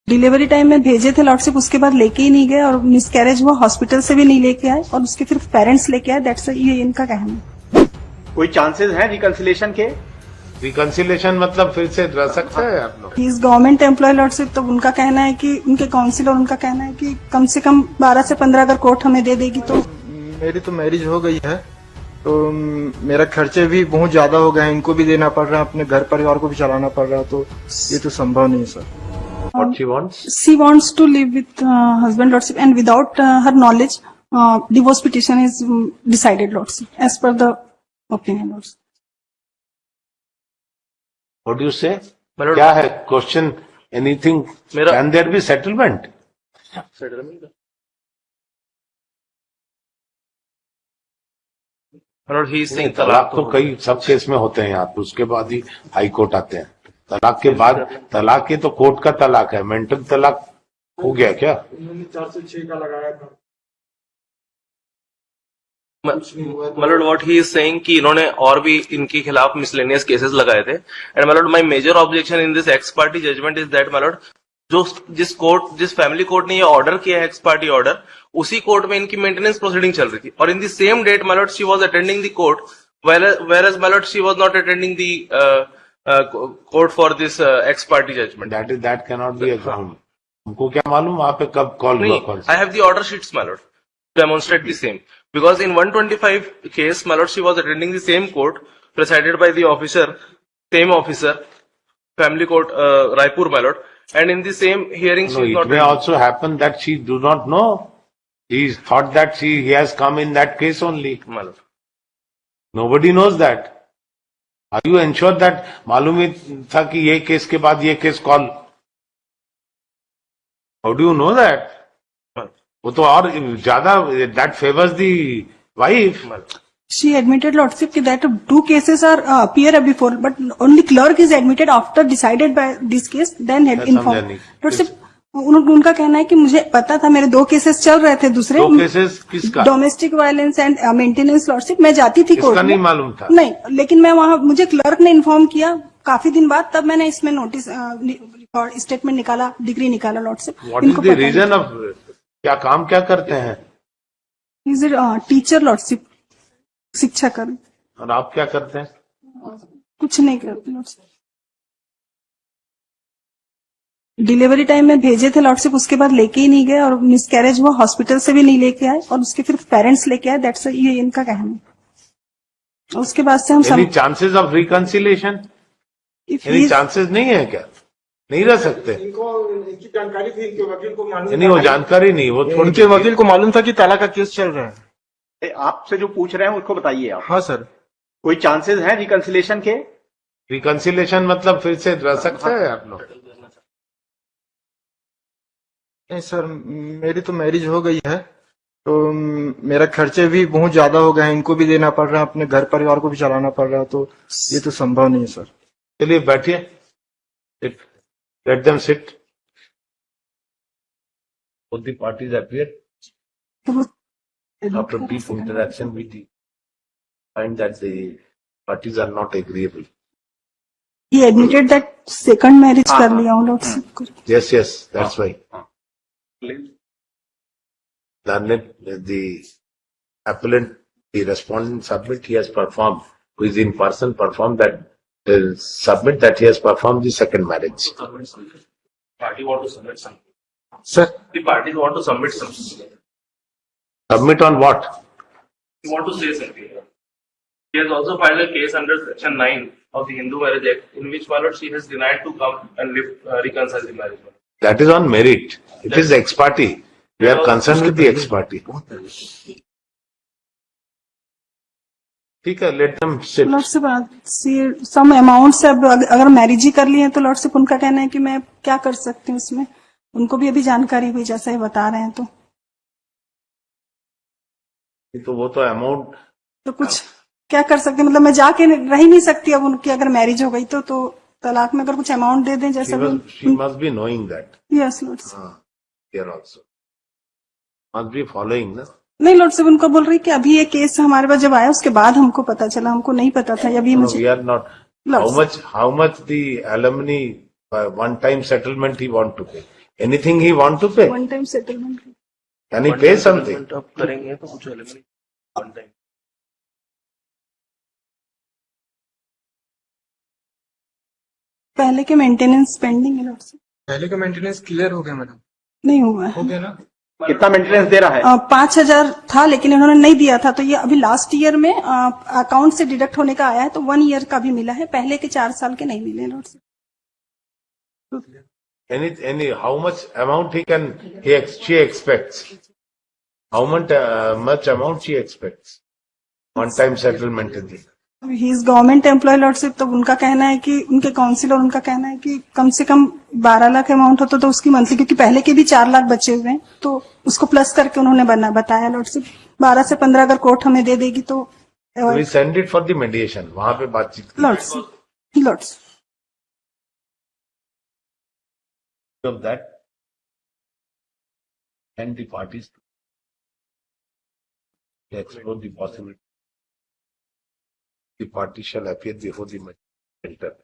Delivery time में भेजे थे लॉर्डशिप, उसके बाद लेके ही नहीं गए और मिसकैरेज हुआ, हॉस्पिटल से भी नहीं लेके आए और उसके फिर पेरेंट्स लेके आए। दैट्स ये इनका कहना है। कोई चांसेस हैं रिकंसिलेशन के? रिकंसिलेशन मतलब फिर से रह सकता है आप लोग? He is government employee lordship, तो उनका कहना है कि उनके काउंसिलर उनका कहना है कि कम से कम 12 से 15 अगर कोर्ट हमें दे देगी तो। मेरी तो मैरिज हो गई है, तो मेरा खर्चे भी बहुत ज्यादा हो गए हैं, इनको भी देना पड़ रहा है, अपने घर परिवार को भी चलाना पड़ रहा है, तो ये तो संभव नहीं है sir. What she wants? She wants to live with husband lordship and without her knowledge, divorce petition is decided lordship as per the opinion lordship. What do you say? क्या है question? Anything? Can there be settlement? तलाक तो कई सब case में होते हैं यहाँ पे, उसके बाद ही हाई कोर्ट आते हैं। तलाक के बाद, तलाक ये तो कोर्ट का तलाक है, मेंटल तलाक हो गया क्या? 406 का लगाया था। मतलब व्हाट ही इज सेइंग कि इन्होंने और भी इनके खिलाफ मिसलेनियस केसेस लगाए थे। एंड मतलब my major objection in this ex party judgment is that मतलब जिस फैमिली कोर्ट ने ये ऑर्डर किया है एक्स पार्टी ऑर्डर, उसी कोर्ट में इनकी मेंटेनेंस प्रोसीडिंग चल रही थी और इन द सेम डेट मतलब she was attending the court whereas मतलब she was not attending the court for this ex party judgment. That can not be a ground. हमको क्या मालूम वहां पे कब कॉल हुआ? I have the order sheets my lord to demonstrate the same because in 125 case my lord she was attending the same court presided by the same officer family court Raipur my lord, and in the same hearing she is not. It may also happen that she do not know. He thought that he has come in that case only. My lord, nobody knows that. Are you ensured that मालूम ही था कि ये case के बाद ये case call? How do you know that? वो तो और ज्यादा that favors the wife. She admitted lordship that 2 cases are appear before, but only clerk is admitted after decided by this case, then had informed. Lordship, उनका कहना है कि मुझे पता था, मेरे 2 केसेस चल रहे थे, दूसरे 2 केसेस किसका? Domestic violence and maintenance lordship. मैं जाती थी कोर्ट में, नहीं मालूम था। नहीं, लेकिन मैं वहां, मुझे क्लर्क ने इन्फॉर्म किया काफी दिन बाद, तब मैंने इसमें नोटिस स्टेटमेंट निकाला, डिग्री निकाला lordship. What is the reason of, क्या काम क्या करते हैं? इज इट टीचर लॉर्डशिप, शिक्षा कर। और आप क्या करते हैं? कुछ नहीं करते लॉर्डशिप। डिलीवरी टाइम में भेजे थे लॉर्डशिप, उसके बाद लेके ही नहीं गए और मिसकैरेज हुआ, हॉस्पिटल से भी नहीं लेके आए और उसके फिर पेरेंट्स लेके आए। दैट्स ये इनका कहना है। उसके बाद से हम सब chances of reconciliation, any chances नहीं है क्या? नहीं रह सकते? इनकी जानकारी थी, इनके वकील को मालूम नहीं, वो जानकारी नहीं, वो उनके वकील को मालूम था कि तलाक का केस चल रहा है। आपसे जो पूछ रहे हैं उसको बताइए आप। हाँ सर। कोई चांसेस हैं रिकंसिलेशन के? रिकंसिलेशन मतलब फिर से रह सकता है आप लोग? नहीं सर, मेरी तो मैरिज हो गई है, तो मेरा खर्चे भी बहुत ज्यादा हो गए हैं, इनको भी देना पड़ रहा है, अपने घर परिवार को भी चलाना पड़ रहा है, तो ये तो संभव नहीं है सर। चलिए बैठिए, let them sit. Both the parties appear. After brief interaction, we find that the parties are not agreeable. He admitted that second marriage कर लिया उन लोग से। Yes, that's why. The appellant, the respondent submit he has performed, who is in person performed that, submit that he has performed the second marriage. party want to submit something. Sir, The parties want to submit something. submit on what? We want to say something. He has also filed a case under Section 9 of the Hindu Marriage Act, in which my lord she has denied to come and live, reconcile the marriage. That is on merit. It is ex parte. We are concerned with the ex parte. ठीक है, let them sit. Lordship some amount से, अब अगर marriage ही कर ली है तो lordship उनका कहना है कि मैं क्या कर सकती हूँ उसमें, उनको भी अभी जानकारी हुई जैसा ही बता रहे हैं। तो वो तो अमाउंट तो कुछ क्या कर सकते, मतलब मैं जाके रह ही नहीं सकती अब उनकी, अगर मैरिज हो गई तो तलाक में अगर कुछ अमाउंट दे दें जैसा। She must be knowing that. Yes, lordship. Here also must be following ना। नहीं लॉर्डशिप, उनको बोल रही कि अभी ये केस हमारे पास जब आया उसके बाद हमको पता चला, हमको नहीं पता था अभी मुझे। We are not. How much the alumni one time settlement he want to pay? Anything he want to pay? One time settlement. Can he pay something? अब करेंगे तो कुछ अलग नहीं, one time. पहले के मेंटेनेंस पेंडिंग है लॉर्डशिप। पहले का मेंटेनेंस क्लियर हो गया मैडम, नहीं हुआ है। हो गया ना। कितना मेंटेनेंस दे रहा है? 5,000 था लेकिन उन्होंने नहीं दिया था, तो ये अभी लास्ट ईयर में अकाउंट से डिडक्ट होने का आया है, तो 1 ईयर का भी मिला है, पहले के 4 साल के नहीं मिले lordship. How much amount she expects? How much amount she expects? One time settlement in this. He is government employee lordship, तो उनका कहना है कि उनके काउंसिल और उनका कहना है कि कम से कम 12 लाख अमाउंट होता तो उसकी मंथली, क्योंकि पहले के भी 4 लाख बचे हुए हैं, तो उसको प्लस करके उन्होंने बताया लॉर्डशिप 12 से 15 अगर कोर्ट हमें दे देगी तो We send it for the mediation. वहां पे बातचीत की lordship of that and the parties to explore the possibility. The party shall appear before the magistrate.